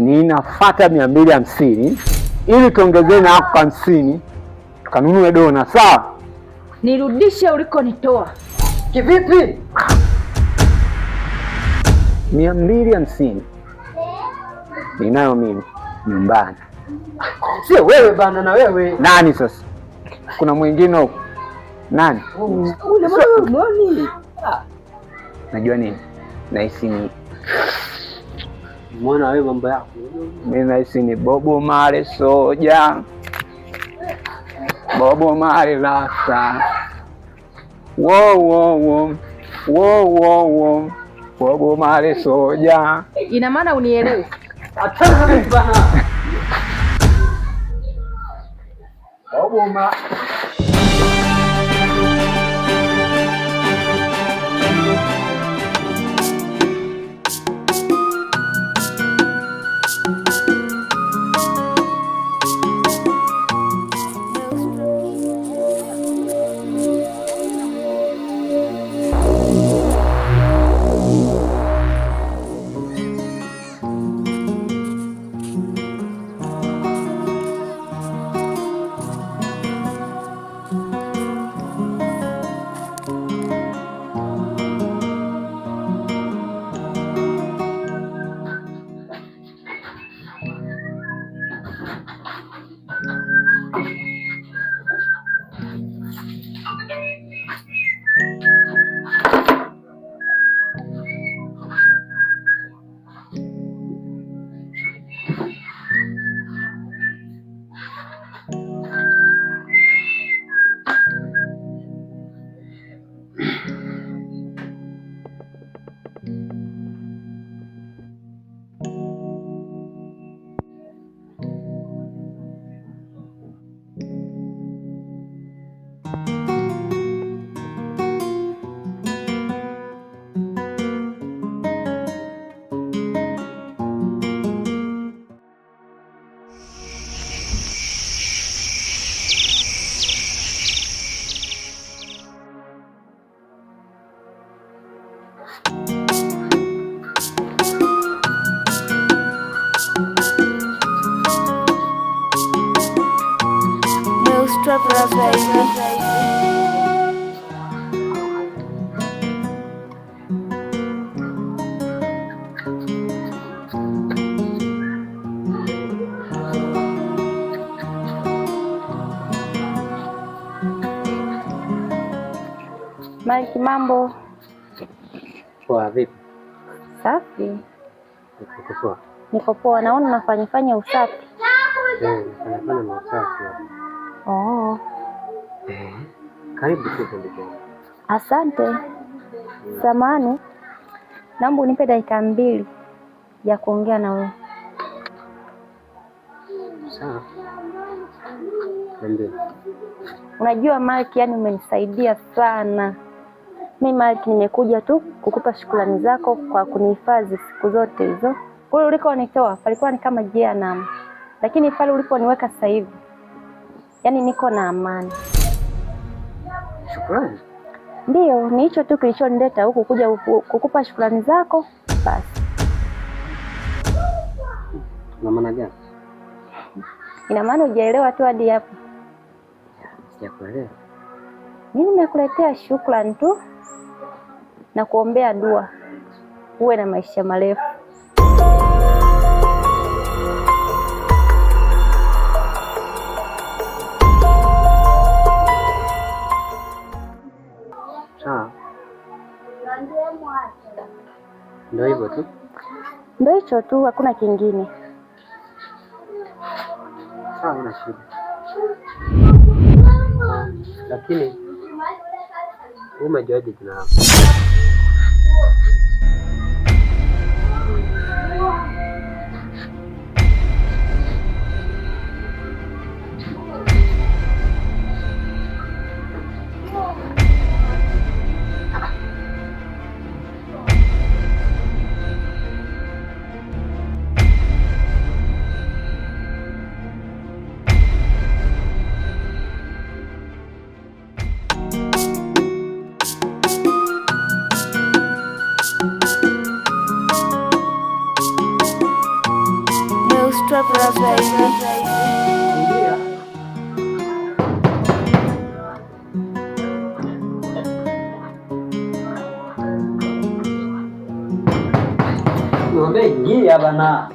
Ninafuata 250 ili tuongezee na hapo 50 tukanunue dona, sawa? Nirudishe ulikonitoa. Kivipi? 250 ninayo mimi nyumbani. Sio wewe bana, na wewe nani sasa? Kuna mwingine huko nani? Ule mwani. Najua nini? Nahisi ni mwana wewe, mambo yako. Mimi nahisi ni Bobo Mare Soja. Bobo Mare Rasta. Wo. Bobo Mare Soja. Ina maana unielewe? Achana na mimi bana. Bobo Mare. Mike, mambo? Poa, vipi? Safi. Poa. Niko poa, naona unafanya usafi. Nafanya usafi. Oh. Karibu tu ndio. Asante. Samahani. Naomba unipe dakika 2 ya kuongea na wewe. Sawa. Ndio. Unajua Mike, yani umenisaidia sana. Mimi Mike, nimekuja tu kukupa shukrani zako kwa kunihifadhi siku zote hizo. Kule ulikonitoa palikuwa ni kama jehanamu, lakini pale uliponiweka sasa hivi, yani niko na amani. Shukrani? Ndio, ni hicho tu kilichonileta huku kuja kukupa shukrani zako basi. Na maana gani? Ina maana hujaelewa tu hadi hapo? Sijakuelewa. Mimi nimekuletea shukrani tu na kuombea dua uwe na maisha marefu. Sawa. Ndio hivyo tu? Ndio hicho tu, hakuna kingine. Sawa, ina shida. Lakini umejuaje jina lako? naitwa Brother hivi. Ingia bana.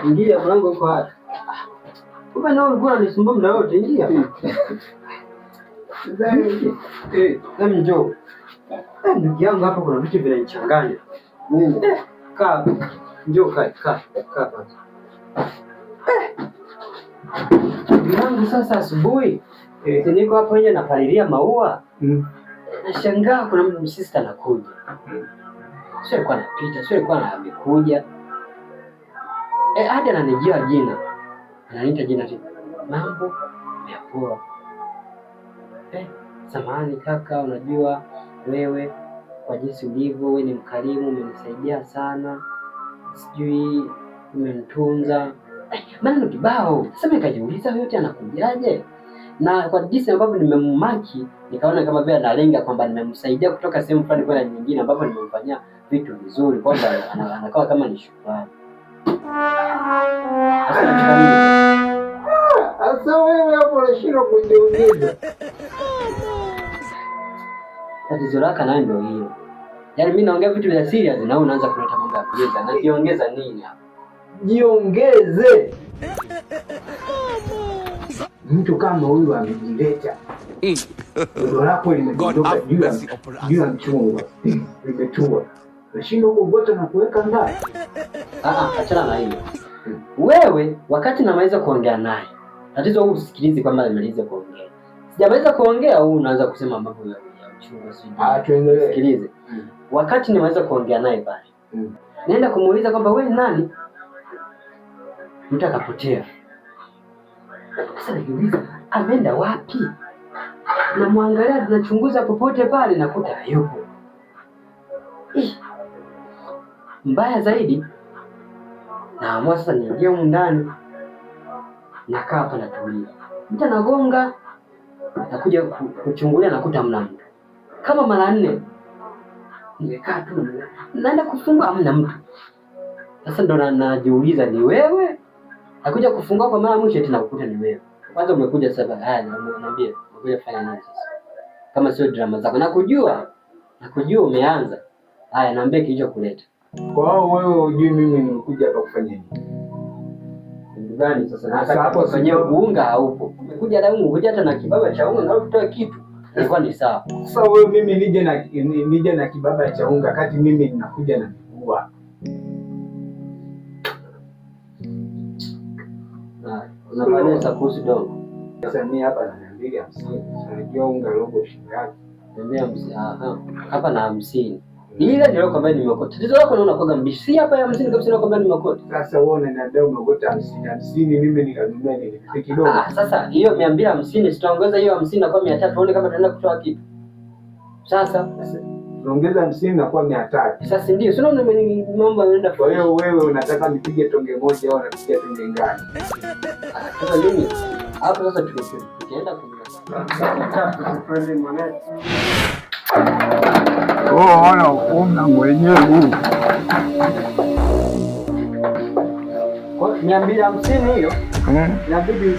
Ingia mlango uko wapi? Kumbe nao ulikuwa unanisumbua muda wote. Ingia. Njoo. Ndugu yangu hapa kuna vitu vinanichanganya. Nini? Kaa. Njoo kaa. Yangu sasa asubuhi. Niko hapo nje napalilia maua. Nashangaa kuna mtu sister anakuja. Sio alikuwa anapita, sio alikuwa amekuja. Hadi ananijia jina. Ananiita jina tu. Mambo ya poa. Samahani kaka, unajua wewe kwa jinsi ulivyo, wewe ni mkarimu, umenisaidia sana. Sijui umenitunza. Maana kibao. Sasa nikajiuliza yote anakujaje? Na kwa jinsi ambavyo nimemmaki, nikaona kama vile analenga kwamba nimemsaidia kutoka sehemu fulani kwenda nyingine ambapo nimemfanyia vitu vizuri, kwamba anakuwa kama ni shukrani. Sasa wewe hapo unashindwa kujiongeza. Tatizo lako nayo ndio hiyo. Yaani mimi naongea vitu vya serious na wewe unaanza kuleta mambo ya kuongeza. Na jiongeza nini hapa? Jiongeze. Mtu kama huyu amejileta. Ndio lako limetoka juu ya mchungwa. Limetua. Unashindwa kugota na kuweka ndani. Achana na hiyo. Wewe wakati namaliza kuongea naye. Tatizo huu usikilize kwamba nimaliza kuongea. Sijamaliza kuongea huu unaanza kusema mambo ya mchungwa sio. Tuendelee. Sikilize. Wakati nimaliza kuongea naye pale. Naenda kumuuliza kwamba wewe ni nani? Mtu akapotea. Sasa najiuliza ameenda wapi? Namwangalia, tunachunguza popote pale nakuta hayupo. Mbaya zaidi, naamua sasa niingie humu ndani. Nakaa hapa natulia. Mtu anagonga, nakuja kuchungulia nakuta hamna mtu. Kama mara 4. Nimekaa tu, naenda kufunga hamna mtu. Sasa ndo najiuliza ni wewe? Nakuja kufungua kwa mara mwisho tena ukuta ni wewe. Kwanza umekuja sasa, niambie, umekuja kufanya nini sasa? Kama sio drama zako. Nakujua umeanza. Haya, niambie kilichokuleta. Kwa hiyo wewe hujui mimi nimekuja hapa kufanya nini? Ndio gani sasa? Nataka hapo kwenye unga haupo. Umekuja na unga, kuja hata na kibaba cha unga na kutoa kitu. Ilikuwa ni sawa. Sasa wewe mimi nije na kibaba cha unga kati mimi ninakuja na miguu. Unamaliza kuhusu dogo. Sasa mimi hapa na 250. Unajua unga robo shilingi yake. 250. Hapa na 50. Ile ndio kwamba nimeokota. Tatizo lako unaona kwa mbishi. Si hapa ya 50 kabisa kwamba nimeokota. Sasa wewe unaniambia umeokota 50 mimi nikanunua nini? Kidogo. Sasa hiyo 250 sitaongeza hiyo 50 na kwa 300 uone kama tunaenda kutoa kitu. Sasa tunaongeza 50 na kwa 300. Sasa ndio. Sio unaona mambo yanaenda. Kwa hiyo wewe unataka nipige tonge moja au unapiga tonge ngapi? Sasa mimi hapo sasa tukienda ona ukumna mwenyewe huu. Kwa 250 hiyo. Inabidi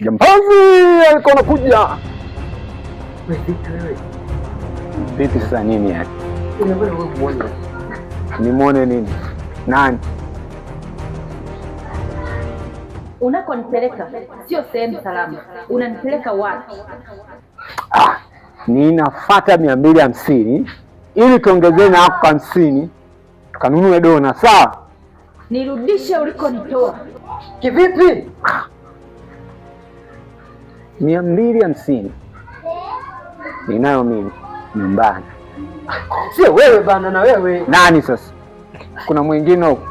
jambazi alikuwa anakuja. Vipi sasa nini yani? Nimuone nini? Nani? Unakonipeleka sio sehemu salama. Unanipeleka wapi? Ninafuata 250 ili tuongezee na hapo 50 tukanunue dona, sawa? Nirudishe ulikonitoa. Kivipi? 250 ninayo mimi nyumbani. Sio wewe bana, na wewe. Nani sasa? Kuna mwingine huko?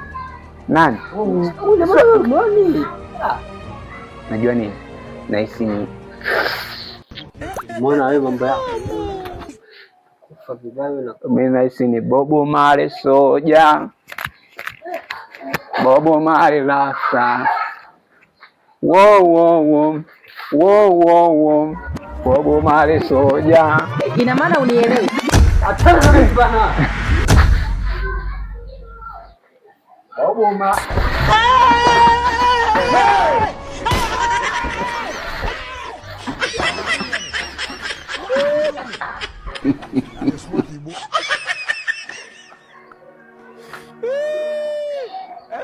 Nani? Nani? Najua nini? Nahisi ni mbona wewe mambo yako kufa vibaya na mimi nahisi ni Bobo Mare Soja. Bobo Mare Rasta. Wo. Bobo Mare Soja. Ina maana unielewi? Achana na mimi bana. Oboma.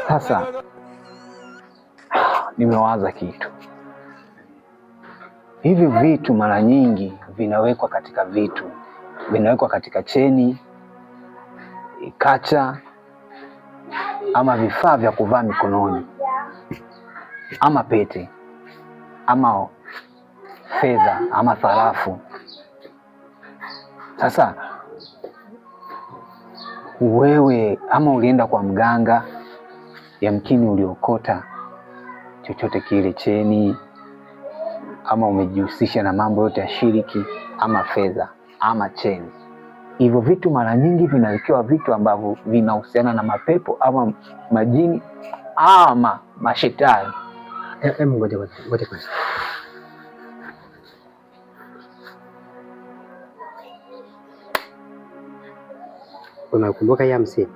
Sasa nimewaza kitu. Hivi vitu mara nyingi vinawekwa katika cheni, kacha, ama vifaa vya kuvaa mikononi, ama pete, ama fedha, ama sarafu. Sasa wewe ama ulienda kwa mganga, yamkini uliokota chochote kile, cheni, ama umejihusisha na mambo yote ya shiriki, ama fedha, ama cheni. Hivyo vitu mara nyingi vinawekewa vitu ambavyo vinahusiana na mapepo ama majini ama mashetani. Ngoja. Unakumbuka ya msi?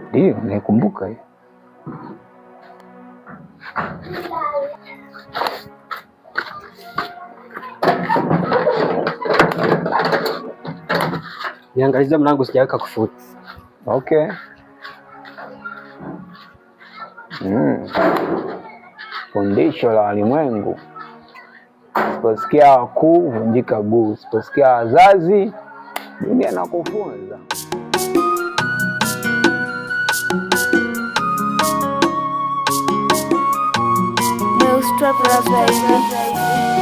Ndio, naikumbuka hiyo. Niangalize mlango sijaweka kufuli. Okay. Fundisho la walimwengu. Siposikia wakuu vunjika guu, siposikia wazazi dunia na kufunza. No strap, baby.